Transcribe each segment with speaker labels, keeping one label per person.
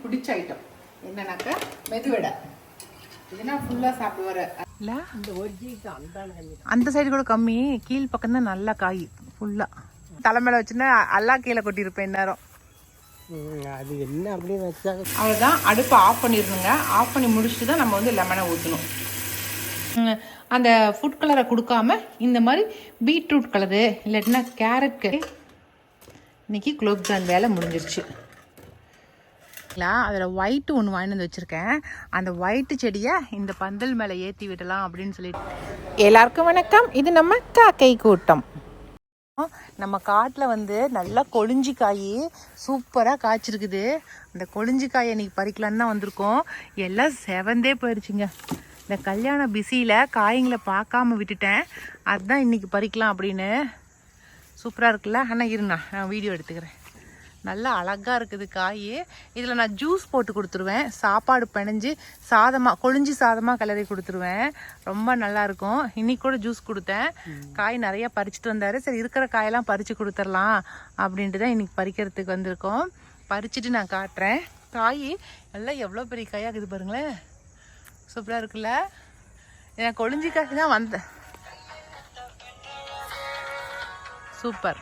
Speaker 1: பிடிச்ச ஐட்டம் என்னன்னாக்கா மெதுவடை. இதுனா ஃபுல்லாக சாப்பிடுவார் இல்லை. அந்த சைடு கூட கம்மி, கீழ் பக்கம் தான் நல்லா காய் ஃபுல்லாக. தலைமையில வச்சுன்னா அல்லா கீழே கொட்டியிருப்பேன் இந்நேரம்.
Speaker 2: அது என்ன அப்படியே வச்சாங்க.
Speaker 1: அவ்வளோதான், அடுப்பை ஆஃப் பண்ணிடணுங்க. ஆஃப் பண்ணி முடிச்சுட்டு தான் நம்ம வந்து லெமனை ஊற்றணும். அந்த ஃபுட் கலரை கொடுக்காம இந்த மாதிரி பீட்ரூட் கலரு இல்லாட்டினா கேரட். இன்னைக்கு குலோப்ஜான் வேலை முடிஞ்சிருச்சு. அதில் ஒயிட்டு ஒன்று வாங்கிட்டு வந்து வச்சுருக்கேன். அந்த ஒயிட்டு செடியை இந்த பந்தல் மேலே ஏற்றி விடலாம் அப்படின்னு சொல்லிட்டு. எல்லாருக்கும் வணக்கம். இது நம்ம காக்கை கூட்டம். நம்ம காட்டில் வந்து நல்லா கொழிஞ்சி காய் சூப்பராக காய்ச்சிருக்குது. அந்த கொழிஞ்சி காயை இன்னைக்கு பறிக்கலான்னு தான் வந்திருக்கோம். எல்லாம் செவந்தே போயிடுச்சுங்க. இந்த கல்யாண பிஸியில் காய்களை பார்க்காம விட்டுட்டேன். அதுதான் இன்றைக்கி பறிக்கலாம் அப்படின்னு. சூப்பராக இருக்குல்ல. ஆனால் இருண்ணா நான் வீடியோ எடுத்துக்கிறேன். நல்லா அழகாக இருக்குது காய். இதில் நான் ஜூஸ் போட்டு கொடுத்துருவேன். சாப்பாடு பிணைஞ்சு சாதமாக கொழிஞ்சி சாதமாக கிளறி கொடுத்துருவேன். ரொம்ப நல்லாயிருக்கும். இன்னைக்கு கூட ஜூஸ் கொடுத்தேன். காய் நிறையா பறிச்சுட்டு வந்தார். சரி இருக்கிற காயெல்லாம் பறித்து கொடுத்துடலாம் அப்படின்ட்டு தான் இன்றைக்கி பறிக்கிறதுக்கு வந்திருக்கோம். பறிச்சுட்டு நான் காட்டுறேன். காய் எல்லாம் எவ்வளோ பெரிய காயாகுது பாருங்களேன். சூப்பராக இருக்குல்ல. எனக்கு கொழிஞ்சி காய் தான் வந்தேன். சூப்பர்.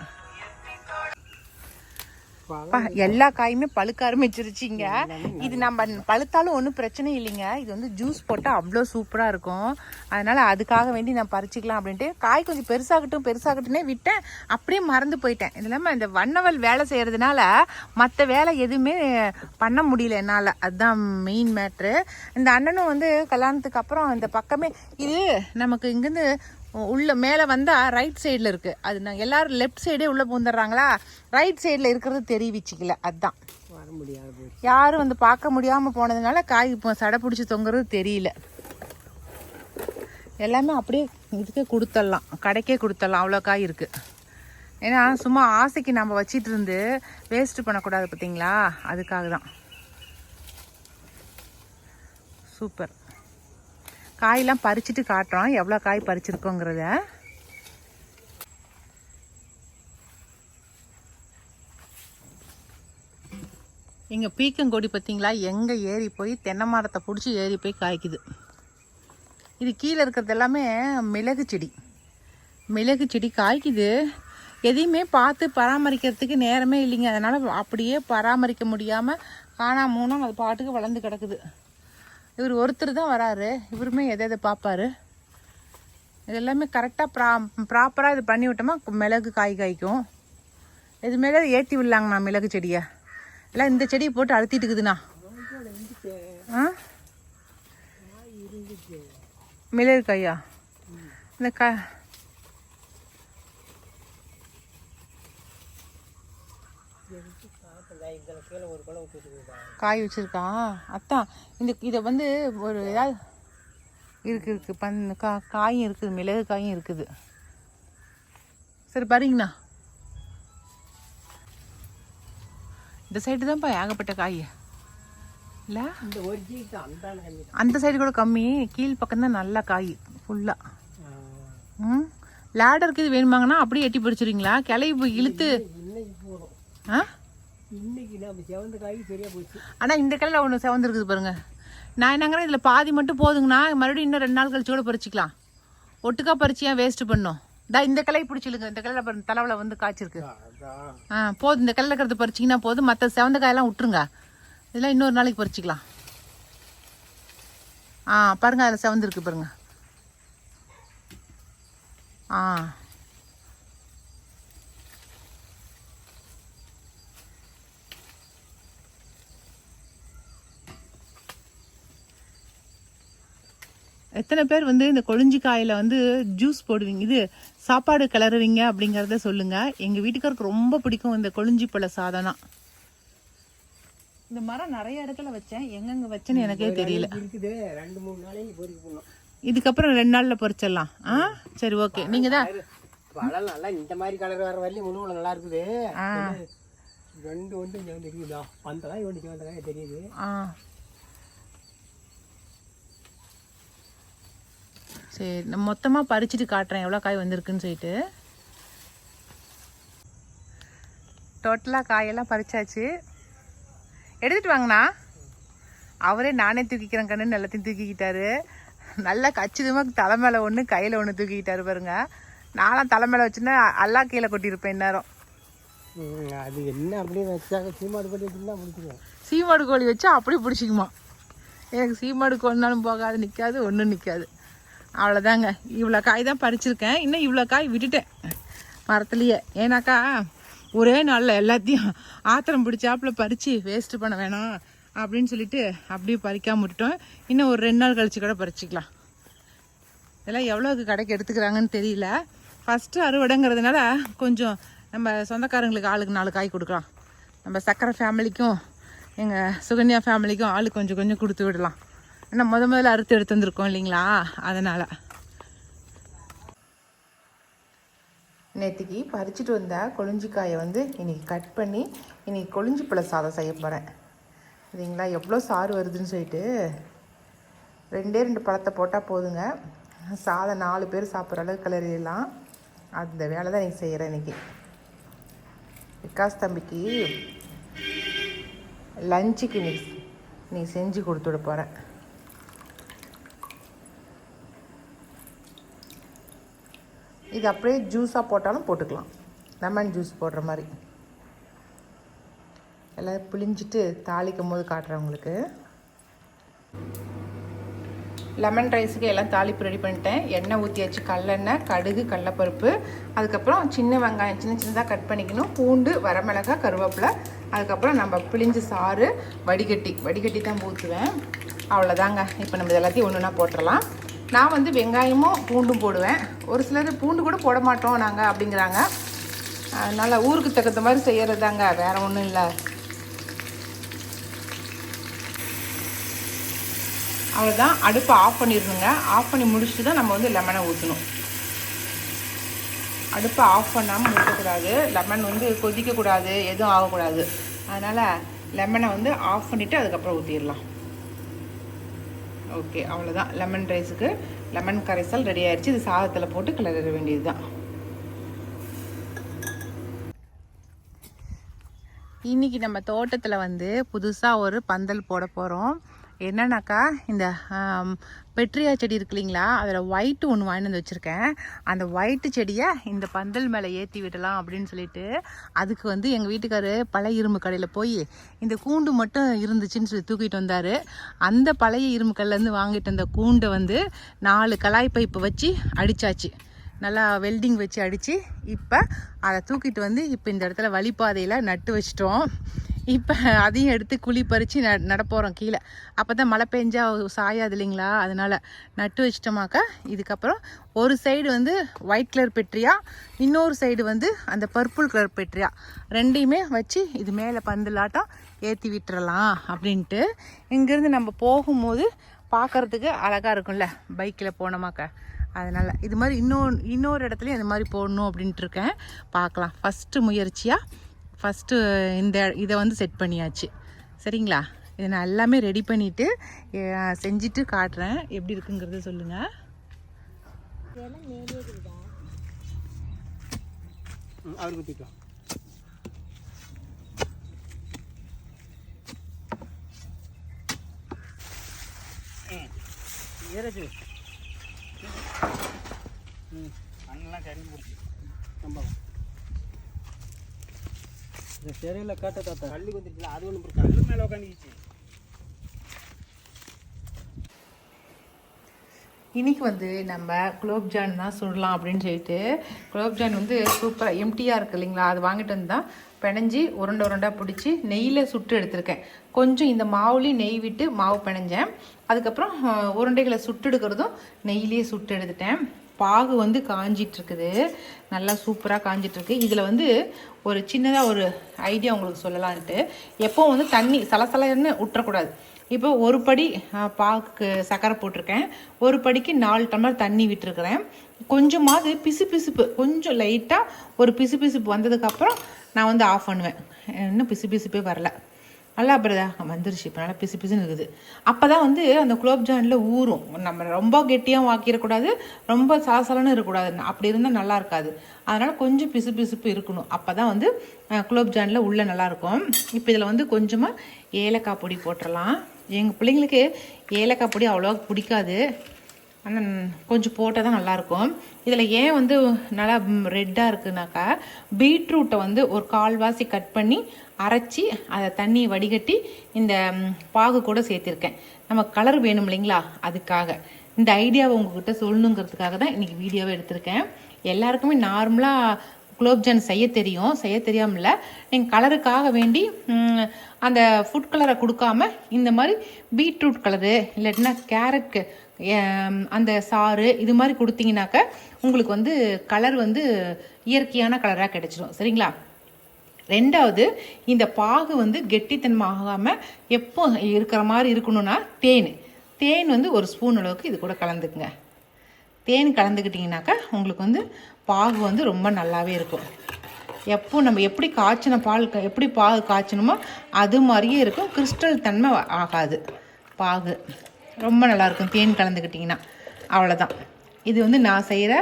Speaker 1: எல்லா காயுமே பழுக்க ஆரம்பிச்சிருச்சிங்க. இது நம்ம பழுத்தாலும் ஒன்றும் பிரச்சனை இல்லைங்க. இது வந்து ஜூஸ் போட்டால் அவ்வளோ சூப்பராக இருக்கும். அதனால் அதுக்காக வேண்டி நான் பறிச்சிக்கலாம் அப்படின்ட்டு காய் கொஞ்சம் பெருசாகட்டும்னே விட்டேன். அப்படியே மறந்து போயிட்டேன். இது இல்லாமல் இந்த வண்ணவல் வேலை செய்கிறதுனால மற்ற வேலை எதுவுமே பண்ண முடியல என்னால். அதுதான் மெயின் மேட்ரு. இந்த அண்ணனும் வந்து கல்யாணத்துக்கு அப்புறம் இந்த பக்கமே இது நமக்கு இங்கேருந்து உள்ள மேலே வந்தால் ரைட் சைடில் இருக்குது. அது நாங்கள் எல்லோரும் லெஃப்ட் சைடே உள்ளே பூந்துடுறாங்களா. ரைட் சைடில் இருக்கிறது தெரிவிச்சிக்கல. அதுதான் வர முடியாது. யாரும் வந்து பார்க்க முடியாமல் போனதுனால காய் இப்போ சடை பிடிச்சி தொங்குறது தெரியல. எல்லாமே அப்படியே இதுக்கே கொடுத்துடலாம், கடைக்கே கொடுத்துடலாம். அவ்வளோ காய் இருக்குது. ஏன்னா சும்மா ஆசைக்கு நம்ம வச்சிட்டு இருந்து வேஸ்ட்டு பண்ணக்கூடாது பார்த்தீங்களா. அதுக்காக தான். சூப்பர். காயெல்லாம் பறிச்சுட்டு காட்டுறோம் எவ்வளோ காய் பறிச்சிருக்கோங்கிறத. எங்கள் பீக்கங்கொடி பார்த்தீங்களா எங்கே ஏறி போய் தென்னை மரத்தை பிடிச்சி ஏறி போய் காய்க்குது. இது கீழே இருக்கிறது எல்லாமே மிளகு செடி. மிளகு செடி காய்க்குது. எதையுமே பார்த்து பராமரிக்கிறதுக்கு நேரமே இல்லைங்க. அதனால் அப்படியே பராமரிக்க முடியாமல் காணாமூனம் அது பாட்டுக்கு வளர்ந்து கிடக்குது. இவர் ஒருத்தர் தான் வராரு. இவருமே எதை பார்ப்பாரு. இது எல்லாமே கரெக்டாக ப்ராப்பராக இது பண்ணி விட்டோமா மிளகு காய் காய்க்கும். இது மேலே ஏற்றி விடலாங்கண்ணா மிளகு செடியை. எல்லாம் இந்த செடியை போட்டு அழுத்திட்டு இருக்குதுண்ணா. மிளகு காயா இந்த காய் வச்சிருக்கான். அத்தான் இதை வந்து ஒரு ஏதாவது இருக்கு காயும் இருக்குது, மிளகு காயும் இருக்குது. சரி பாருங்கண்ணா. இந்த சைடு தான்ப்பா ஏகப்பட்ட காய் இல்லை. அந்த சைடு கூட கம்மி, கீழ் பக்கம் தான் நல்லா காய் ஃபுல்லாக. லேடருக்கு இது வேணுமாங்கன்னா அப்படியே எட்டி பிடிச்சிருங்களா. கிளையை போய் இழுத்து. ஆனால் இந்த கிளையில் ஒன்று செவந்துருக்குது பாருங்க. நான் என்னங்கிறேன் இதில் பாதி மட்டும் போதுங்கண்ணா. மறுபடியும் இன்னும் 2 நாள் கழிச்சு கூட பறிச்சிக்கலாம். ஒட்டுக்கா பறிச்சு ஏன் வேஸ்ட்டு பண்ணும். இந்த கிளையை பிடிச்சிருங்க. இந்த கிளையில் பாருங்க தலைவில் வந்து காய்ச்சிருக்கு. போதும். இந்த கிளையில் இருக்கிறது பறிச்சிங்கன்னா போதும். மற்ற செவந்த காயெல்லாம் விட்டுருங்க. இதெல்லாம் இன்னொரு நாளைக்கு பறிச்சிக்கலாம். பாருங்க அதில் செவந்துருக்கு பாருங்க. எத்தனை பேர் வந்து இந்த கொழிஞ்சி காயில் வந்து ஜூஸ் போடுவீங்க, இது சாப்பாடு கிளறுவீங்க அப்படிங்கிறத சொல்லுங்கள். எங்கள் வீட்டுக்காருக்கு ரொம்ப பிடிக்கும் இந்த கொழிஞ்சி பழ சாதனா. இந்த மரம் நிறைய இடத்துல வச்சேன். எங்கெங்கே வச்சேன்னு எனக்கே தெரியல. இதுக்கப்புறம் 2 நாளில் பறிச்சிடலாம். சரி ஓகே. நீங்கள் தான்
Speaker 2: நல்லா இந்த மாதிரி கலர் வர வரலையும் முழுவதும் நல்லா இருக்குது. 2 வந்து இங்கே வந்து இருக்குதா. அந்த காய் ஒன்று அந்த காய் தெரியுது.
Speaker 1: சரி நான் மொத்தமாக பறிச்சுட்டு காட்டுறேன் எவ்வளோ காய் வந்திருக்குன்னு சொல்லிட்டு. டோட்டலாக காயெல்லாம் பறிச்சாச்சு. எடுத்துகிட்டு வாங்கண்ணா. அவரே நானே தூக்கிக்கிறேன் கண்ணுன்னு எல்லாத்தையும் தூக்கிக்கிட்டாரு. நல்லா கச்சிதமாக தலை மேலே ஒன்று கையில் ஒன்று தூக்கிக்கிட்டாரு பாருங்க. நானும் தலை மேலே வச்சுன்னா அல்லா கீழே கொட்டியிருப்பேன் இந்நேரம்.
Speaker 2: அது என்ன அப்படியே வச்சாங்க சீமாடு கோழி வச்சுருந்தா முடிச்சுக்குவேன்.
Speaker 1: சீமாடு கோழி வச்சா அப்படியே பிடிச்சிக்குமா? எனக்கு சீமாடு கோழினாலும் போகாது, நிற்காது, ஒன்றும் நிற்காது. அவ்வளோதாங்க. இவ்வளோ காய் தான் பறிச்சிருக்கேன். இன்னும் இவ்வளோ காய் விட்டுட்டேன் மரத்துலேயே. ஏன்னாக்கா ஒரே நாளில் எல்லாத்தையும் ஆத்திரம் பிடிச்சாப்புல பறித்து வேஸ்ட்டு பண்ண வேணாம் அப்படின்னு சொல்லிட்டு அப்படியே பறிக்காம விட்டுட்டோம். இன்னும் ஒரு 2 நாள் கழிச்சு கூட பறிச்சிக்கலாம். இதெல்லாம் எவ்வளோக்கு கடைக்கு எடுத்துக்கிறாங்கன்னு தெரியல. ஃபஸ்ட்டு அறுவடைங்கிறதுனால கொஞ்சம் நம்ம சொந்தக்காரங்களுக்கு ஆளுக்கு 4 காய் கொடுக்கலாம். நம்ம சக்கரை ஃபேமிலிக்கும் எங்கள் சுகன்யா ஃபேமிலிக்கும் ஆளுக்கு கொஞ்சம் கொஞ்சம் கொடுத்து விடலாம். ஏன்னா முதல்ல அறுத்து எடுத்து வந்திருக்கோம் இல்லைங்களா, அதனால். நேற்றுக்கு பறிச்சுட்டு வந்த கொழிஞ்சிக்காயை வந்து இன்றைக்கி கட் பண்ணி இன்றைக்கி கொழிஞ்சி பழ சாதம் செய்ய போகிறேன். சரிங்களா, எவ்வளோ சாறு வருதுன்னு சொல்லிட்டு 2 பழத்தை போட்டால் போதுங்க. சாதம் 4 பேர் சாப்பிட்ற அளவுக்கு கிளறிடலாம். அந்த வேலை தான் இன்றைக்கி செய்கிறேன். இன்றைக்கி விகாஸ் தம்பிக்கு லஞ்சுக்கு நீ செஞ்சு கொடுத்துட போகிறேன். இது அப்படியே ஜூஸாக போட்டாலும் போட்டுக்கலாம், லெமன் ஜூஸ் போடுற மாதிரி. எல்லாம் பிழிஞ்சிட்டு தாளிக்கும் போது காட்டுறேன் உங்களுக்கு. லெமன் ரைஸுக்கு எல்லாம் தாளிப்பு ரெடி பண்ணிட்டேன். எண்ணெய் ஊற்றியாச்சு, கல்லெண்ணெய், கடுகு, கடலப்பருப்பு, அதுக்கப்புறம் சின்ன வெங்காயம் சின்னதாக கட் பண்ணிக்கணும், பூண்டு, வரமிளகாய், கருவேப்பிலை, அதுக்கப்புறம் நம்ம பிழிஞ்சு சாறு, வடிகட்டி தான் ஊற்றுவேன். அவ்வளோதாங்க. இப்போ நம்ம எல்லாத்தையும் ஒன்று ஒன்றா போட்டுடலாம். நான் வந்து வெங்காயமும் பூண்டும் போடுவேன். ஒரு சிலர் பூண்டு கூட போட மாட்டோம் நாங்கள் அப்படிங்கிறாங்க. அதனால் ஊருக்கு தகுந்த மாதிரி செய்கிறதாங்க, வேறு ஒன்றும் இல்லை. அவ்வளோதான். அடுப்பை ஆஃப் பண்ணிடணுங்க. ஆஃப் பண்ணி முடிச்சுட்டு தான் நம்ம வந்து லெமனை ஊற்றணும். அடுப்பை ஆஃப் பண்ணாமல் ஊற்றக்கூடாது. லெமன் வந்து கொதிக்கக்கூடாது, எதுவும் ஆகக்கூடாது. அதனால் லெமனை வந்து ஆஃப் பண்ணிவிட்டு அதுக்கப்புறம் ஊற்றிடலாம். ஓகே, அவ்வளோதான். லெமன் ரைஸுக்கு லெமன் கரைசல் ரெடி ஆயிடுச்சு. இது சாதத்தில் போட்டு கிளற வேண்டியது தான். இன்றைக்கி நம்ம தோட்டத்தில் வந்து புதுசாக ஒரு பந்தல் போட போகிறோம். என்னன்னாக்கா, இந்த பெட்ரியா செடி இருக்கு இல்லைங்களா, அதில் ஒயிட்டு ஒன்று வாங்கிட்டு வந்து வச்சுருக்கேன். அந்த ஒயிட்டு செடியை இந்த பந்தல் மேலே ஏற்றி விடலாம் அப்படின்னு சொல்லிட்டு, அதுக்கு வந்து எங்கள் வீட்டுக்காரரு பழைய இரும்பு கடையில் போய் இந்த கூண்டு மட்டும் இருந்துச்சுன்னு சொல்லி தூக்கிட்டு வந்தார். அந்த பழைய இரும்பு கல்லேருந்து வாங்கிட்டு வந்த கூண்டை வந்து 4 கலாய் பைப்பு வச்சு அடித்தாச்சு. நல்லா வெல்டிங் வச்சு அடித்து இப்போ அதை தூக்கிட்டு வந்து இப்போ இந்த இடத்துல வழிப்பாதையில் நட்டு வச்சிட்டோம். இப்போ அதையும் எடுத்து குழி பறித்து நடப்போகிறோம் கீழே. அப்போ தான் மழை பெஞ்சா சாயாது இல்லைங்களா, அதனால் நட்டு வச்சிட்டோமாக்கா. இதுக்கப்புறம் ஒரு சைடு வந்து ஒயிட் கலர் பெட்ரியா, இன்னொரு சைடு வந்து அந்த பர்பிள் கலர் பெட்ரியா, ரெண்டையுமே வச்சு இது மேலே பந்தலாட்டம் ஏற்றி விட்டுறலாம் அப்படின்ட்டு. இங்கேருந்து நம்ம போகும்போது பார்க்குறதுக்கு அழகாக இருக்கும்ல பைக்கில் போனோமாக்கா. அதனால் இது மாதிரி இன்னொரு இடத்துலையும் இந்த மாதிரி போடணும் அப்படின்ட்டு இருக்கேன். பார்க்கலாம். ஃபஸ்ட்டு முயற்சியாக இதை வந்து செட் பண்ணியாச்சு. சரிங்களா, இதை நான் எல்லாமே ரெடி பண்ணிவிட்டு செஞ்சுட்டு காட்டுறேன். எப்படி இருக்குங்கிறத சொல்லுங்கள்.
Speaker 2: அவர் குத்திக்கலாம். அண்ணெல்லாம் கறி முடிச்சு நம்ம சரியில்லை காட்ட தாத்தா கல்லு வந்துருச்சுல, அது ஒன்று கல்லு மேலே உட்காந்துச்சு.
Speaker 1: இன்றைக்கி வந்து நம்ம குலோப்ஜான் தான் சுடலாம் அப்படின்னு சொல்லிட்டு, குலோப்ஜான் வந்து சூப்பராக எம்டியாக இருக்குது இல்லைங்களா, அது வாங்கிட்டு வந்து தான் பிணைஞ்சி உருண்டை பிடிச்சி நெய்யில் சுட்டு எடுத்திருக்கேன். கொஞ்சம் இந்த மாவுலேயும் நெய் விட்டு மாவு பிணைஞ்சேன். அதுக்கப்புறம் உருண்டைகளை சுட்டு எடுக்கிறதும் நெய்லேயே சுட்டு எடுத்துட்டேன். பாகு வந்து காஞ்சிட்ருக்குது, நல்லா சூப்பராக காஞ்சிட்ருக்கு. இதில் வந்து ஒரு சின்னதாக ஒரு ஐடியா உங்களுக்கு சொல்லலான்ட்டு, எப்போவும் வந்து தண்ணி சலசலன்னு விட்டுறக்கூடாது. இப்போ ஒரு படி பாக்கு சர்க்கரை போட்டிருக்கேன், ஒரு படிக்கு 4 டம்ளர் தண்ணி விட்டுருக்குறேன். கொஞ்சமாவது பிசுபிசுப்பு கொஞ்சம் லைட்டாக ஒரு பிசுபிசுப்பு வந்ததுக்கப்புறம் நான் வந்து ஆஃப் பண்ணுவேன். இன்னும் பிசுபிசுப்பே வரல. நல்லா பிரதா வந்துருச்சு. இப்போ நல்லா பிசு பிசுன்னு இருக்குது. அப்போ தான் வந்து அந்த குலோப்ஜானில் ஊறும். நம்ம ரொம்ப கெட்டியாக ஆக்கிடக்கூடாது, ரொம்ப சாசலன்னு இருக்கக்கூடாது. அப்படி இருந்தால் நல்லா இருக்காது. அதனால் கொஞ்சம் பிசு பிசுப்பு இருக்கணும். அப்போ தான் வந்து குலோப்ஜானில் உள்ளே நல்லாயிருக்கும். இப்போ இதில் வந்து கொஞ்சமாக ஏலக்காய் பொடி போட்டுடலாம். எங்கள் பிள்ளைங்களுக்கு ஏலக்காய் பொடி அவ்வளோவா பிடிக்காது, ஆனால் கொஞ்சம் போட்டால் தான் நல்லாயிருக்கும். இதில் ஏன் வந்து நல்லா ரெட்டாக இருக்குனாக்கா, பீட்ரூட்டை வந்து ஒரு கால்வாசி கட் பண்ணி அரைச்சி அதை தண்ணி வடிகட்டி இந்த பாகு கூட சேர்த்திருக்கேன். நம்ம கலர் வேணும் இல்லைங்களா, அதுக்காக இந்த ஐடியாவை உங்ககிட்ட சொல்லணுங்கிறதுக்காக தான் இன்றைக்கி வீடியோவை எடுத்திருக்கேன். எல்லாருக்குமே நார்மலாக குலோப்ஜான் செய்ய தெரியும், செய்ய தெரியாமல நீங்கள் கலருக்காக வேண்டி அந்த ஃபுட் கலரை கொடுக்காம இந்த மாதிரி பீட்ரூட் கலரு இல்லாட்டினா கேரட் அந்த சாறு இது மாதிரி கொடுத்தீங்கன்னாக்க உங்களுக்கு வந்து கலர் வந்து இயற்கையான கலராக கிடைச்சிடும். சரிங்களா? ரெண்டாவது, இந்த பாகு வந்து கெட்டித்தன்மை ஆகாமல் எப்போ இருக்கிற மாதிரி இருக்கணும்னா தேன் வந்து ஒரு ஸ்பூன் அளவுக்கு இது கூட கலந்துக்குங்க. தேன் கலந்துக்கிட்டிங்கனாக்கா உங்களுக்கு வந்து பாகு வந்து ரொம்ப நல்லாவே இருக்கும். எப்போ நம்ம எப்படி காய்ச்சின பால் எப்படி பாகு காய்ச்சணுமோ அது மாதிரியே இருக்கும். கிறிஸ்டல் தன்மை ஆகாது பாகு. ரொம்ப நல்லாயிருக்கும் தேன் கலந்துக்கிட்டிங்கன்னா. அவ்வளோதான். இது வந்து நான் செய்கிற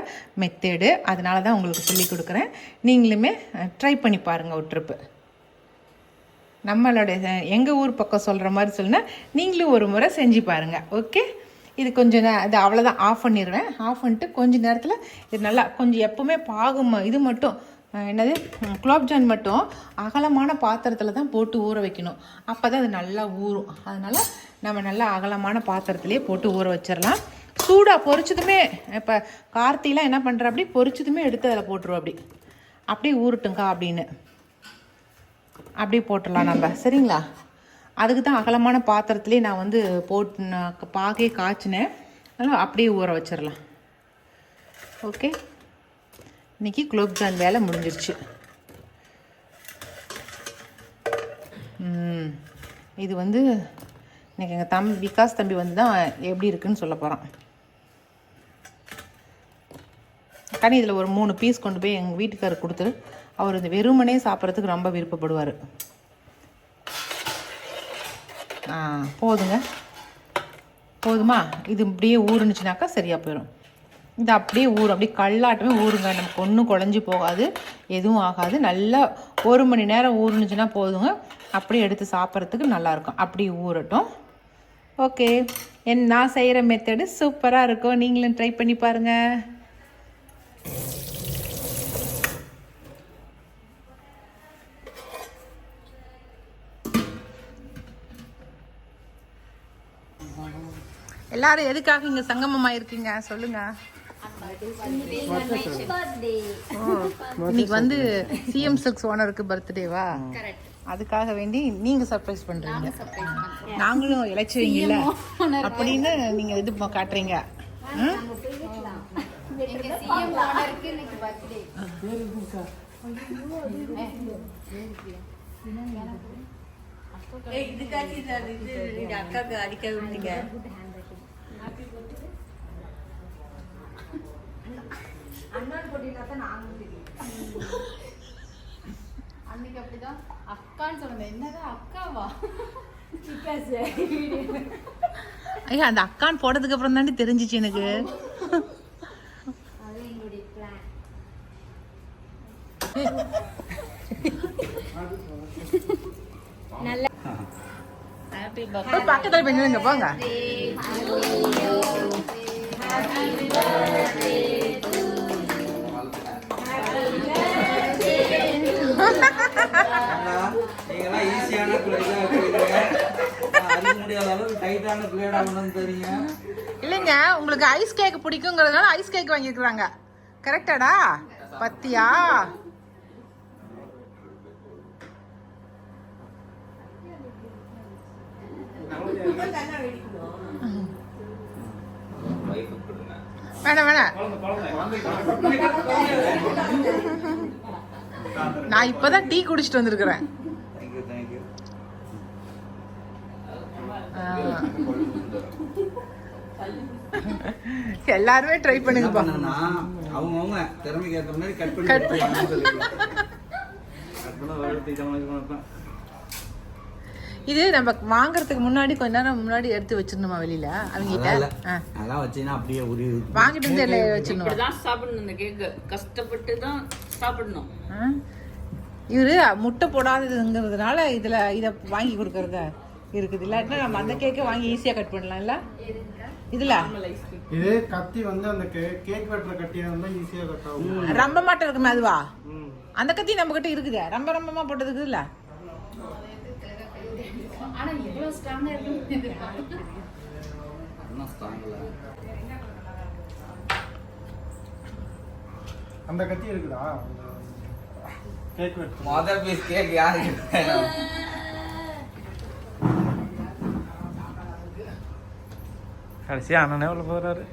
Speaker 1: மெத்தேடு, அதனால தான் உங்களுக்கு சொல்லி கொடுக்குறேன். நீங்களுமே ட்ரை பண்ணி பாருங்கள் ஒரு ட்ரிப்பு. நம்மளுடைய எங்கள் ஊர் பக்கம் சொல்கிற மாதிரி சொன்னால் நீங்களும் ஒரு முறை செஞ்சு பாருங்கள். ஓகே, இது கொஞ்சம் இது அவ்வளோதான். ஆஃப் பண்ணிடுவேன். ஆஃப் பண்ணிட்டு கொஞ்சம் நேரத்தில் இது நல்லா கொஞ்சம் எப்போவுமே பாகு இது மட்டும் என்னது குலோப்ஜான் மட்டும் அகலமான பாத்திரத்தில் தான் போட்டு ஊற வைக்கணும். அப்போ தான் அது நல்லா ஊறும். அதனால் நம்ம நல்லா அகலமான பாத்திரத்துலேயே போட்டு ஊற வச்சிடலாம். சூடாக பொரிச்சதுமே இப்போ கார்த்திலாம் என்ன பண்ணுற அப்படி பொரிச்சதுமே எடுத்து அதில் போட்டுருவோம். அப்படியே ஊறட்டுங்கக்கா அப்படின்னு அப்படியே போட்டுடலாம் நம்ம. சரிங்களா? அதுக்கு தான் அகலமான பாத்திரத்துலேயே நான் வந்து போட்டு பாகே காய்ச்சினேன். அதனால் அப்படியே ஊற வச்சிடலாம். ஓகே, இன்றைக்கி குலோப்ஜான் வேலை முடிஞ்சிருச்சு. இது வந்து இன்றைக்கி எங்கள் விகாஸ் தம்பி வந்து தான் எப்படி இருக்குன்னு சொல்ல போகிறான். కానీ இதில் ஒரு 3 பீஸ் கொண்டு போய் எங்கள் வீட்டுக்காரருக்கு கொடுத்துரு. அவர் இந்த வெறுமனே சாப்பிட்றதுக்கு ரொம்ப விருப்பப்படுவார். போதுங்க, போதுமா? இது இப்படியே ஊறுனுச்சுனாக்கா சரியாக போயிடும். இது அப்படியே ஊறும், அப்படியே கல்லாட்டமே ஊறுங்க. நமக்கு ஒன்றும் குழஞ்சி போகாது, எதுவும் ஆகாது. நல்லா 1 மணி நேரம் ஊறுனுச்சுன்னா போதுங்க. அப்படியே எடுத்து சாப்பிட்றதுக்கு நல்லாயிருக்கும். அப்படி ஊறட்டும். ஓகே, நான் செய்கிற மெத்தடு சூப்பராக இருக்கும். நீங்களும் ட்ரை பண்ணி பாருங்கள். எல்லாரும் எதுக்காக இங்கே சங்கமமாக இருக்கீங்க சொல்லுங்க. இன்னைக்கு வந்து சிஎம் சில்க்ஸ் ஓனருக்கு பர்த்டேவா, அதுக்காக வேண்டி நீங்க சர்ப்ரைஸ் பண்றீங்க. நாங்களும் இளைச்சுவீங்கல்ல அப்படின்னு நீங்க இது காட்டுறீங்க. அக்காவுக்கு அடிக்க விட்டீங்க.
Speaker 3: அன்னைக்கு அப்படிதான் அக்கான்னு சொன்னேன். என்னதான் அக்காவா?
Speaker 1: ஐயா, அந்த அக்கான்னு போட்டதுக்கு அப்புறம் தாண்டி தெரிஞ்சிச்சு எனக்கு. பக்கத்துல பெண்ணுங்க போங்க.
Speaker 4: நீங்கெல்லாம் ஈஸியான முடியாத அளவுக்கு டைட்டான பிளேட் ஆகணும்னு தெரியும்.
Speaker 1: இல்லைங்க, உங்களுக்கு ஐஸ் கேக் பிடிக்குங்கிறதுனால ஐஸ் கேக் வாங்கியிருக்கிறாங்க. கரெக்டாடா? பத்தியா? வேணாம் வேணாம், நான் இப்பதான் டீ குடிச்சிட்டு வந்திருக்கிறேன். எல்லாருமே ட்ரை பண்ணுங்கப்பா.
Speaker 4: அவங்க திறமைக்கு ஏற்ற மாதிரி கட் பண்ணி
Speaker 1: இது நம்ம வாங்குறதுக்கு முன்னாடி கொஞ்ச நேரம் முன்னாடி எடுத்து வச்சிடணுமா வெளியில அவங்ககிட்ட?
Speaker 4: அதெல்லாம் வச்சீங்கன்னா அப்படியே ஒரு
Speaker 1: வாங்கிட்டு வந்து எல்லாம் வச்சிடணும்.
Speaker 5: இப்படிதான் சாப்பிடணும். இந்த கேக்கு கஷ்டப்பட்டு தான் சாப்பிடணும்.
Speaker 1: இவரு முட்டை போடாததுங்கிறதுனால இதுல இத வாங்கி கொடுக்கறத இருக்குது. இல்லாட்டினா நம்ம அந்த கேக்கை வாங்கி ஈஸியா கட் பண்ணலாம் இல்ல? இதுல
Speaker 2: இது கத்தி வந்து அந்த கேக் வெட்டுற கத்தியா இருந்தா ஈஸியா கட் ஆகும்.
Speaker 1: ரொம்ப மாட்டம் இருக்குமே அதுவா? அந்த கத்தி நம்ம கிட்ட இருக்குது. ரொம்ப போட்டது இருக்குதுல்ல.
Speaker 3: ஆனா இவ்வளவு ஸ்ட்ராங்கா இருக்கு.
Speaker 2: அந்த கத்தி இருக்குதா? கேக் வெட்டு
Speaker 4: மொதல் பீஸ் கேக் யாருக்கு?
Speaker 6: கடைசியா அண்ணனே உள்ள போறாரு.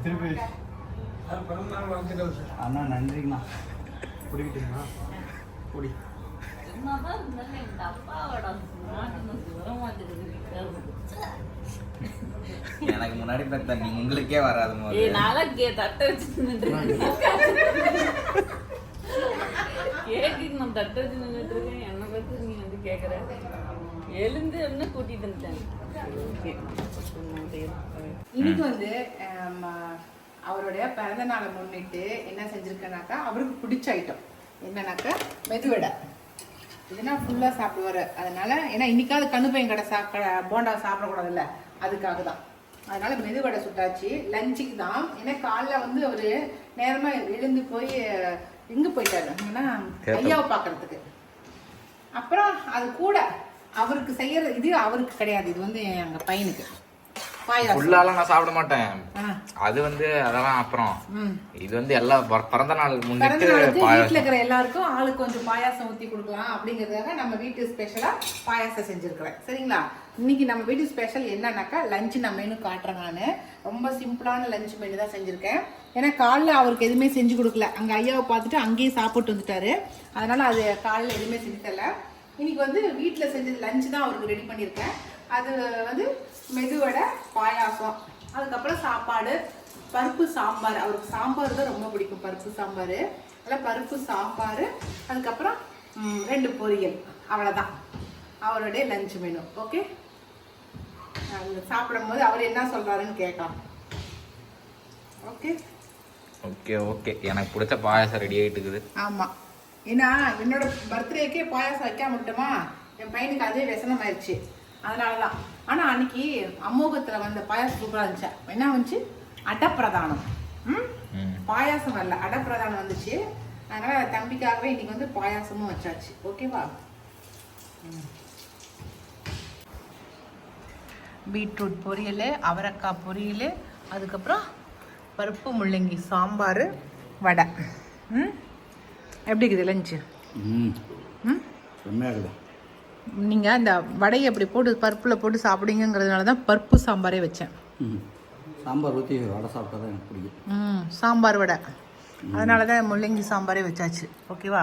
Speaker 2: திருப்பி
Speaker 4: அண்ணா நன்றிங்கண்ணா.
Speaker 2: குடிக்கிட்டீங்களா? குடி.
Speaker 5: என்னதான் இருந்தாலும் எங்க அப்பாவோட மாட்டுனது வர மாட்டேங்குது.
Speaker 4: எனக்கு முன்னாடி பார்த்தா நீ உங்களுக்கே வராது போது.
Speaker 5: நாளைக்கு தட்டை வச்சு நின்றுருக்கேன். கேக்குக்கு நான் தட்டை வச்சு நின்றுட்டு இருக்கேன். என்ன பத்தி நீ வந்து கேக்குற? எழுந்து என்ன கூட்டிட்டு வந்துட்டேன்.
Speaker 1: இன்னைக்கு வந்து அவருடைய பிறந்த நாளை முன்னிட்டு என்ன செஞ்சிருக்கேனாக்கா, அவருக்கு பிடிச்ச ஐட்டம் என்னன்னாக்கா மெதுவடை. இதுனா ஃபுல்லா சாப்பிடுவாரு. அதனால ஏன்னா இன்னைக்காவது கண்ணு பையன் கடை போண்டா சாப்பிடக்கூடாதுல்ல, அதுக்காக தான். அதனால மெதுவடை சுட்டாச்சு. லஞ்சுக்கு தான். ஏன்னா காலைல வந்து அவரு நேரமா எழுந்து போய் எங்க போயிட்டாரு ஐயாவை பாக்குறதுக்கு. அப்புறம் அது கூட அவருக்கு செய்யற இது அவருக்கு கிடையாது. இது வந்து எங்க பையனுக்கு
Speaker 6: ஃபுல்லாலாம் நான் சாப்பிட மாட்டேன். அது வந்து அதெல்லாம் அப்புறம். இது வந்து எல்லா பிறந்த நாளுக்கு முன்னிட்டு
Speaker 1: வீட்டுல இருக்கிற எல்லாருக்கும் ஆளுக்கு கொஞ்சம் பாயாசம் ஊத்தி கொடுக்கலாம் அப்படிங்கறதுக்காக நம்ம வீட்டு ஸ்பெஷலா பாயாசம் செஞ்சிருக்கிறேன். சரிங்களா? இன்னைக்கு நம்ம வீட்டு ஸ்பெஷல் என்னன்னாக்கா லஞ்ச் நான் மெனு காட்டுறேன். நான் ரொம்ப சிம்பிளான லஞ்ச் மெனு தான் செஞ்சிருக்கேன். ஏன்னா காலைல அவருக்கு எதுவுமே செஞ்சு கொடுக்கல. அங்க ஐயாவை பார்த்துட்டு அங்கேயே சாப்பிட்டு வந்துட்டாரு. அதனால அது காலைல எதுவுமே செஞ்சு தரல. இன்னைக்கு வந்து வீட்டுல செஞ்சது லஞ்ச் தான் அவருக்கு ரெடி பண்ணியிருக்கேன். அது வந்து மெதுவடை, பாயாசம், அதுக்கப்புறம் சாப்பாடு, பருப்பு சாம்பார். அவருக்கு சாம்பார் தான் ரொம்ப பிடிக்கும், பருப்பு சாம்பார். அதில் பருப்பு சாம்பார், அதுக்கப்புறம் 2 பொரியல். அவ்வளோதான் அவருடைய லஞ்ச் மெனு. ஓகே, சாப்பிடும் போது அவர் என்ன சொல்றாருன்னு கேட்கலாம். Okay
Speaker 6: okay okay. எனக்கு பிடிச்ச பாயாசம் ரெடி ஆகிட்டு இருக்குது.
Speaker 1: ஆமாம், ஏன்னா என்னோட பர்த்டேக்கே பாயாசம் வைக்காம விட்டோமா, என் பையனுக்கு அதே व्यசனம் ஆயிடுச்சு. அதனால தான். ஆனால் அன்னைக்கு அமோகத்தில் வந்த பாயாசம் சூப்பராக இருந்துச்சு. என்ன வந்துச்சு? அடப்பிரதானம். பாயாசம் வரல, அடப்பிரதானம் வந்துச்சு. அதனால தம்பிக்காகவே இன்னைக்கு வந்து பாயாசமும் வச்சாச்சு. ஓகேவா? பீட்ரூட் பொரியல், அவரைக்காய் பொரியல், அதுக்கப்புறம் பருப்பு முள்ளங்கி சாம்பார், வடை. எப்படி இருக்குது லஞ்சு?
Speaker 4: செம்மையாக இருக்குது.
Speaker 1: நீங்கள் அந்த வடையை அப்படி போட்டு பருப்பில் போட்டு சாப்பிடுங்கிறதுனால தான் பருப்பு சாம்பாரே வச்சேன்.
Speaker 4: சாம்பார் ஊற்றி வடை சாப்பிட்டா தான் எனக்கு பிடிக்கும்.
Speaker 1: சாம்பார் வடை. அதனால தான் முள்ளங்கி சாம்பாரே வச்சாச்சு. ஓகேவா?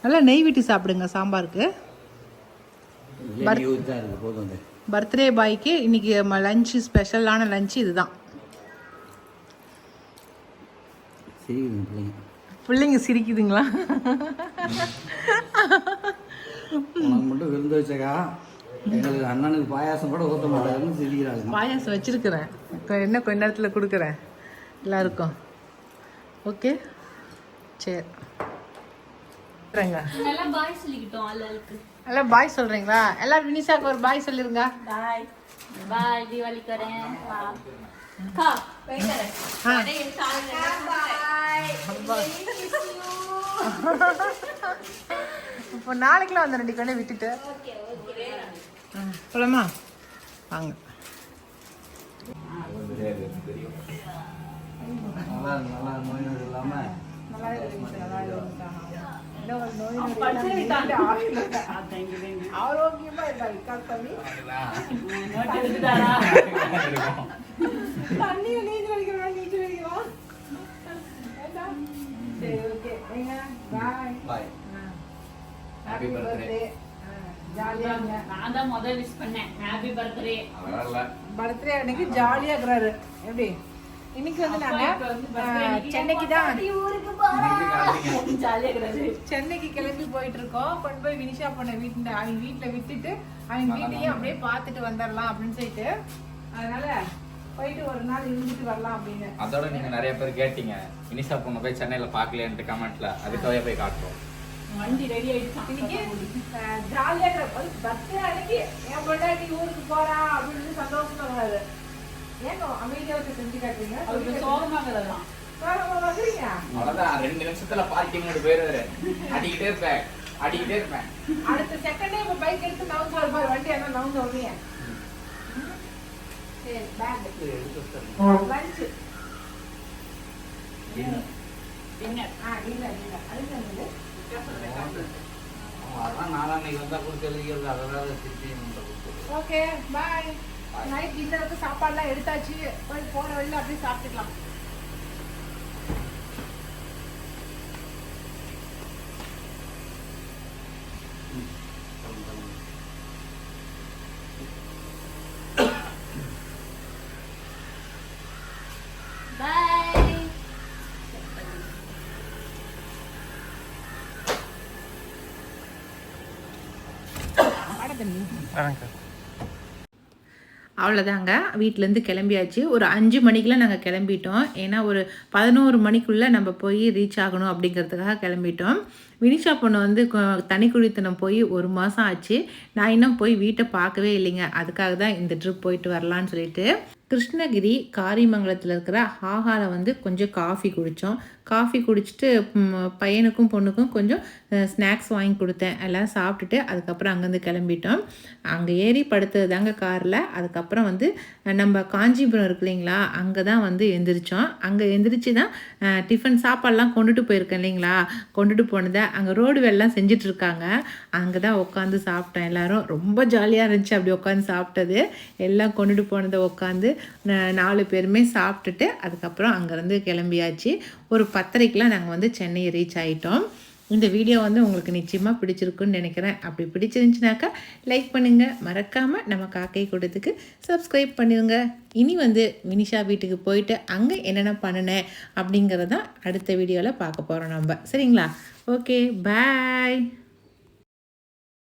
Speaker 1: நல்லா நெய் விட்டு சாப்பிடுங்க சாம்பாருக்கு. பர்த்டே பாய்க்கு இன்னைக்கு லஞ்சு ஸ்பெஷலான லஞ்சு இதுதான். பிள்ளைங்க சிரிக்குதுங்களா?
Speaker 4: உனக்கு மட்டும் விருந்து வச்சக்கா, எங்களுக்கு அண்ணனுக்கு பாயாசம் கூட ஊற்ற மாட்டாருன்னு சிரிக்கிறாங்க.
Speaker 1: பாயாசம் வச்சிருக்கிறேன், என்ன கொஞ்ச நேரத்தில் கொடுக்குறேன் எல்லாருக்கும். ஓகே, சரி.
Speaker 5: எல்லாம் பாய் சொல்லிக்கிட்டோம். ஆளுக்கு
Speaker 1: எல்லாம் பாய் சொல்றீங்களா? எல்லாரும் வினிஷாக்கு ஒரு பாய் சொல்லிருங்க.
Speaker 5: பாய் பாய். தீபாவளிக்கு வரேன்.
Speaker 1: இப்போ நாளைக்குலாம் வந்து 2 கண்ணை விட்டுட்டு போலாமா? வாங்க.
Speaker 4: நல்லா நோய் நொடி இல்லாமல்
Speaker 1: ஆரோக்கியமா இருக்காங்க. தண்ணி நீச்சல் அடிக்கிறோம், நீச்சல் அடிக்கிறோம். சரி, okay. Bye
Speaker 4: bye.
Speaker 1: Happy birthday. ஜாலியா இருங்க.
Speaker 5: நான் தான் முதல்ல விஷ் பண்ணேன். Happy birthday.
Speaker 1: பர்த்டே அன்னைக்கு ஜாலியா இருக்கிறாரு. எப்படி இன்னைக்கு வந்து நாங்கள் சென்னைக்கு தான்
Speaker 5: ஜாலியாக இருக்கிறாரு.
Speaker 1: சென்னைக்கு கிளம்பி போயிட்டு இருக்கோம். கொண்டு போய் வினிஷா பண்ண அவங்க வீட்டில் விட்டுட்டு அவங்க வீட்டையும் அப்படியே பார்த்துட்டு வந்துடலாம் அப்படின்னு சொல்லிட்டு, அதனால போயிட்டு ஒரு நாள் இருந்துட்டு வரலாம் அப்படின்னு.
Speaker 6: அதோட நீங்க நிறைய பேர் கேட்டீங்க வினிஷா பொண்ணு போய் சென்னையில பாக்கலையான்ட்டு கமெண்ட்ல, அதுக்காக போய் காட்டுறோம்.
Speaker 5: வண்டி ரெடி ஆயிடுச்சு.
Speaker 1: இன்னைக்கு ஜாலியாக இருக்கிற பர்த்டே அன்னைக்கு என் பொண்டாட்டி ஊருக்கு போறா அப்படின்னு சந்தோஷமா வராது. ஏங்க அமைதியாக செஞ்சு காட்டுறீங்க?
Speaker 5: அவருக்கு சோகமாகலாம்.
Speaker 1: வந்துறீங்க.
Speaker 6: அவ்வளவுதான் 2 நிமிஷத்துல பார்ட்டி மூடு போயிருவாரு. அடிக்கிட்டே இருப்பேன்.
Speaker 1: அடுத்த செகண்டே இப்ப பைக் எடுத்து நவுந்து வருவார். வண்டி என்ன நவுந்து வருவீங்க? சரி, பேக் லஞ்ச்
Speaker 5: டின்னர்.
Speaker 1: டின்னர் அதுக்கு வந்து
Speaker 4: அதான் நாளான்னைக்கு வந்தா கொடுத்து எழுதிக்கிறது அதாவது திருப்பி
Speaker 1: ஓகே பாய். நைட் டின்னருக்கு சாப்பாடுலாம் எடுத்தாச்சு. போய் போற வழியில அப்படியே சாப்பிட்டுக்கலாம். அவ்வளோதாங்க, வீட்டிலேருந்து கிளம்பியாச்சு. ஒரு 5 மணிக்கெலாம் நாங்கள் கிளம்பிட்டோம். ஏன்னா ஒரு 11 மணிக்குள்ளே நம்ம போய் ரீச் ஆகணும் அப்படிங்கிறதுக்காக கிளம்பிட்டோம். வினிஷா பொண்ணு வந்து தனி குடித்தனம் போய் 1 மாதம் ஆச்சு. நான் இன்னும் போய் வீட்டை பார்க்கவே இல்லைங்க. அதுக்காக தான் இந்த ட்ரிப் போயிட்டு வரலான்னு சொல்லிட்டு கிருஷ்ணகிரி காரிமங்கலத்தில் இருக்கிற ஹாஹாவில் வந்து கொஞ்சம் காஃபி குடித்தோம். காஃபி குடிச்சிட்டு பையனுக்கும் பொண்ணுக்கும் கொஞ்சம் ஸ்நாக்ஸ் வாங்கி கொடுத்தேன். எல்லாம் சாப்பிட்டுட்டு அதுக்கப்புறம் அங்கேருந்து கிளம்பிட்டோம். அங்கே ஏறி படுத்தது தாங்க காரில். அதுக்கப்புறம் வந்து நம்ம காஞ்சிபுரம் இருக்கு இல்லைங்களா, அங்கே தான் வந்து எந்திரிச்சோம். அங்கே எந்திரிச்சு தான் டிஃபன் சாப்பாடெலாம் கொண்டுட்டு போயிருக்கேன் இல்லைங்களா, கொண்டுட்டு போனதை அங்கே ரோடு வேலைலாம் செஞ்சிட்ருக்காங்க. அங்கே தான் உட்காந்து சாப்பிட்டோம். எல்லோரும் ரொம்ப ஜாலியாக இருந்துச்சு அப்படி உட்காந்து சாப்பிட்டது. எல்லாம் கொண்டுட்டு போனதை உட்காந்து 4 பேருமே சாப்பிட்டுட்டு அதுக்கப்புறம் அங்கேருந்து கிளம்பியாச்சு. ஒரு 10:30க்கெலாம் நாங்கள் வந்து சென்னை ரீச் ஆகிட்டோம். இந்த வீடியோ வந்து உங்களுக்கு நிச்சயமாக பிடிச்சிருக்குன்னு நினைக்கிறேன். அப்படி பிடிச்சிருந்துச்சுனாக்கா லைக் பண்ணுங்கள். மறக்காமல் நம்ம காக்கை கூட்டத்துக்கு சப்ஸ்கிரைப் பண்ணிடுங்க. இனி வந்து வினிஷா வீட்டுக்கு போயிட்டு அங்கே என்னென்ன பண்ணினேன் அப்படிங்கிறதான் அடுத்த வீடியோவில் பார்க்க போகிறோம் நம்ம. சரிங்களா? ஓகே, பாய்.